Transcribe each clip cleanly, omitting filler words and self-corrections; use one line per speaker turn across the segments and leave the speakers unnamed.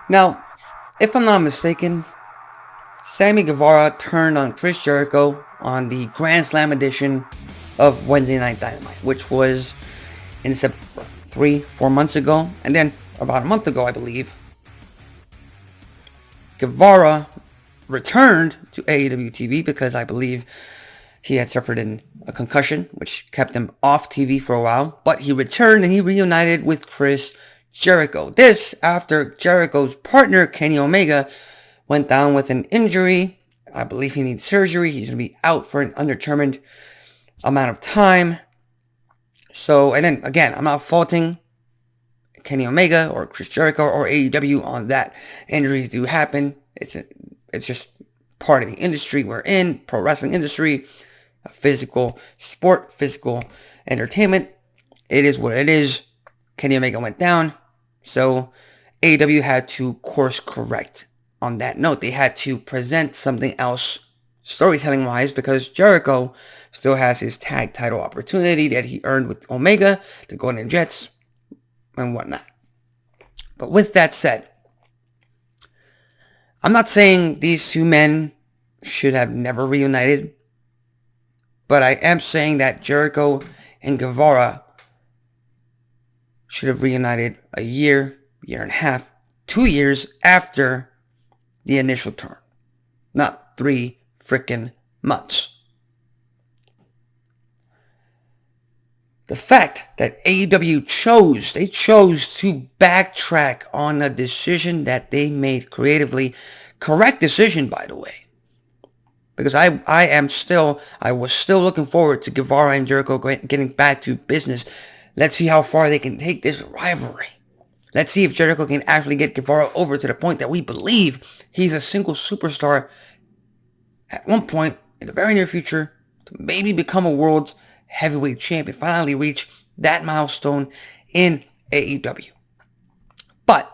Now, if I'm not mistaken, Sammy Guevara turned on Chris Jericho on the Grand Slam edition of Wednesday Night Dynamite, which was in September, 4 months ago. And then about a month ago, I believe, Guevara returned to AEW TV because I believe he had suffered a concussion, which kept him off TV for a while. But he returned and he reunited with Chris Jericho. This after Jericho's partner, Kenny Omega, went down with an injury. I believe he needs surgery. He's going to be out for an undetermined amount of time. So, and then again, I'm not faulting Kenny Omega or Chris Jericho or AEW on that. Injuries do happen. It's just part of the industry we're in, pro wrestling industry, physical sport, physical entertainment. It is what it is. Kenny Omega went down, so AEW had to course correct. On that note, they had to present something else storytelling wise because Jericho still has his tag title opportunity that he earned with Omega, the Golden Jets, and whatnot. But with that said, I'm not saying these two men should have never reunited, but I am saying that Jericho and Guevara should have reunited a year and a half, 2 years after the initial turn. Not 3 freaking months. The fact that AEW chose to backtrack on a decision that they made creatively, correct decision by the way, because I was still looking forward to Guevara and Jericho getting back to business. Let's see how far they can take this rivalry. Let's see if Jericho can actually get Guevara over to the point that we believe he's a single superstar at one point in the very near future to maybe become a world's heavyweight champion, finally reach that milestone in AEW. But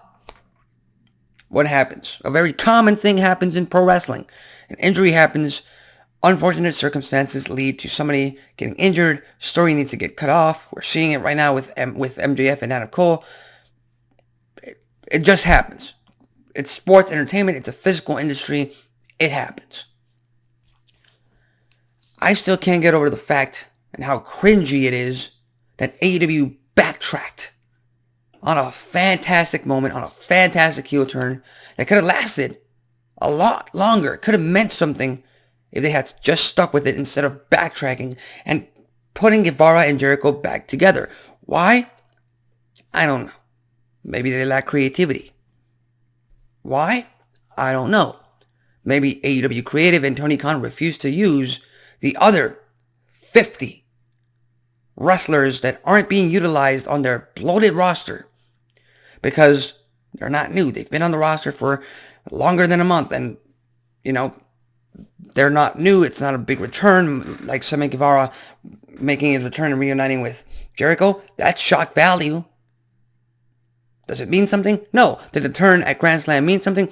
what happens? A very common thing happens in pro wrestling. An injury happens. Unfortunate circumstances lead to somebody getting injured. Story needs to get cut off. We're seeing it right now with MJF and Adam Cole. It just happens. It's sports entertainment. It's a physical industry. It happens. I still can't get over the fact and how cringy it is that AEW backtracked on a fantastic moment, on a fantastic heel turn that could have lasted a lot longer. It could have meant something if they had just stuck with it instead of backtracking and putting Guevara and Jericho back together. Why? I don't know. Maybe they lack creativity. Why? I don't know. Maybe AEW Creative and Tony Khan refused to use the other 50 wrestlers that aren't being utilized on their bloated roster because they're not new. They've been on the roster for longer than a month, and they're not new. It's not a big return like Sammy Guevara making his return and reuniting with Jericho. That's shock value. Does it mean something? No. Did the turn at Grand Slam mean something?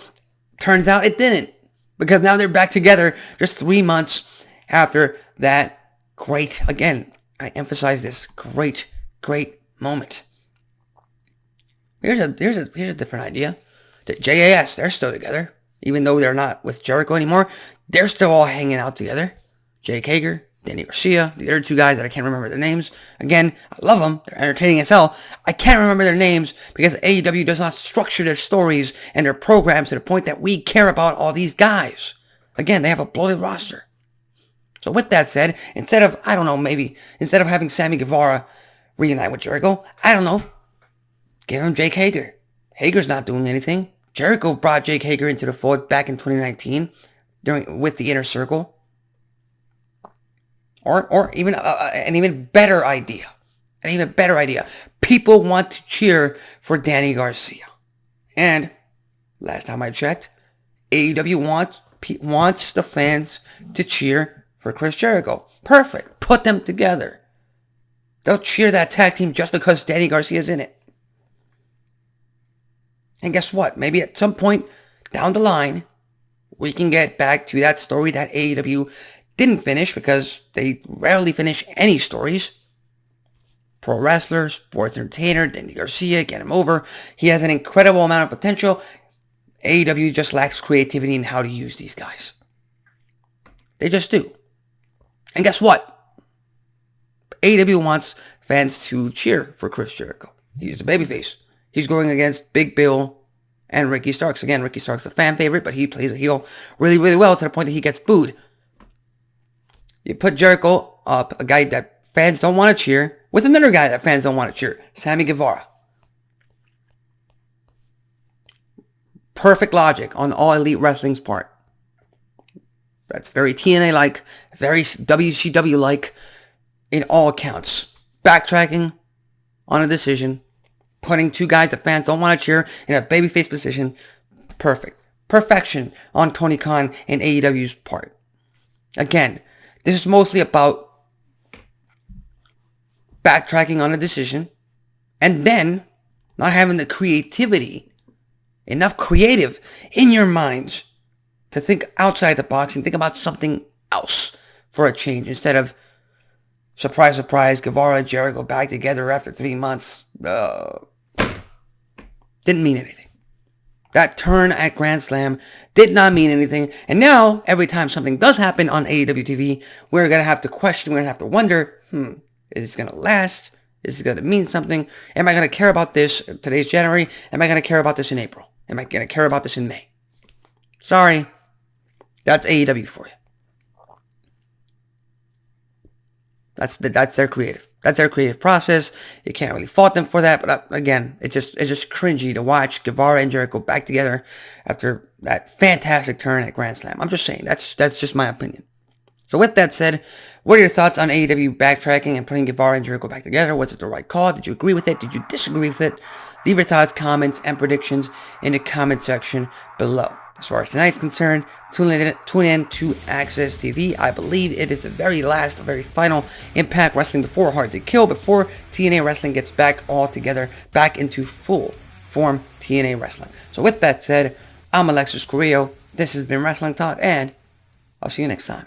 Turns out it didn't, because now they're back together just 3 months after that great, again, I emphasize this, great moment. Here's a different idea. The JAS, they're still together. Even though they're not with Jericho anymore, they're still all hanging out together. Jake Hager, Danny Garcia, the other two guys that I can't remember their names. Again, I love them. They're entertaining as hell. I can't remember their names because AEW does not structure their stories and their programs to the point that we care about all these guys. Again, they have a bloated roster. So with that said, instead of having Sammy Guevara reunite with Jericho, I don't know, give him Jake Hager. Hager's not doing anything. Jericho brought Jake Hager into the fold back in 2019 with the Inner Circle. Or even an even better idea. People want to cheer for Danny Garcia. And last time I checked, AEW wants the fans to cheer for Chris Jericho. Perfect. Put them together. They'll cheer that tag team just because Danny Garcia's in it. And guess what? Maybe at some point down the line, we can get back to that story that AEW didn't finish, because they rarely finish any stories. Pro wrestler, sports entertainer, Danny Garcia, get him over. He has an incredible amount of potential. AEW just lacks creativity in how to use these guys. They just do. And guess what? AEW wants fans to cheer for Chris Jericho. He's a babyface. He's going against Big Bill and Ricky Starks. Again, Ricky Starks is a fan favorite, but he plays a heel really, really well to the point that he gets booed. You put Jericho up, a guy that fans don't want to cheer, with another guy that fans don't want to cheer, Sammy Guevara. Perfect logic on All Elite Wrestling's part. That's very TNA-like, very WCW-like in all accounts. Backtracking on a decision, putting two guys that fans don't want to cheer in a babyface position. Perfect. Perfection on Tony Khan and AEW's part. Again, this is mostly about backtracking on a decision and then not having the creativity, enough creative in your minds to think outside the box and think about something else for a change instead of surprise, surprise, Guevara and Jericho back together after 3 months. Didn't mean anything. That turn at Grand Slam did not mean anything. And now, every time something does happen on AEW TV, we're going to have to question, we're going to have to wonder, is this going to last? Is it going to mean something? Am I going to care about this? Today's January. Am I going to care about this in April? Am I going to care about this in May? Sorry. That's AEW for you. That's their creative. That's their creative process. You can't really fault them for that. But again, it's just cringy to watch Guevara and Jericho back together after that fantastic turn at Grand Slam. I'm just saying, that's just my opinion. So with that said, what are your thoughts on AEW backtracking and putting Guevara and Jericho back together? Was it the right call? Did you agree with it? Did you disagree with it? Leave your thoughts, comments, and predictions in the comment section below. As far as tonight's concerned, tune in to Access TV. I believe it is the very last, the very final Impact Wrestling before Hard to Kill, before TNA Wrestling gets back all together, back into full form TNA Wrestling. So with that said, I'm Alexis Carrillo. This has been Wrestling Talk, and I'll see you next time.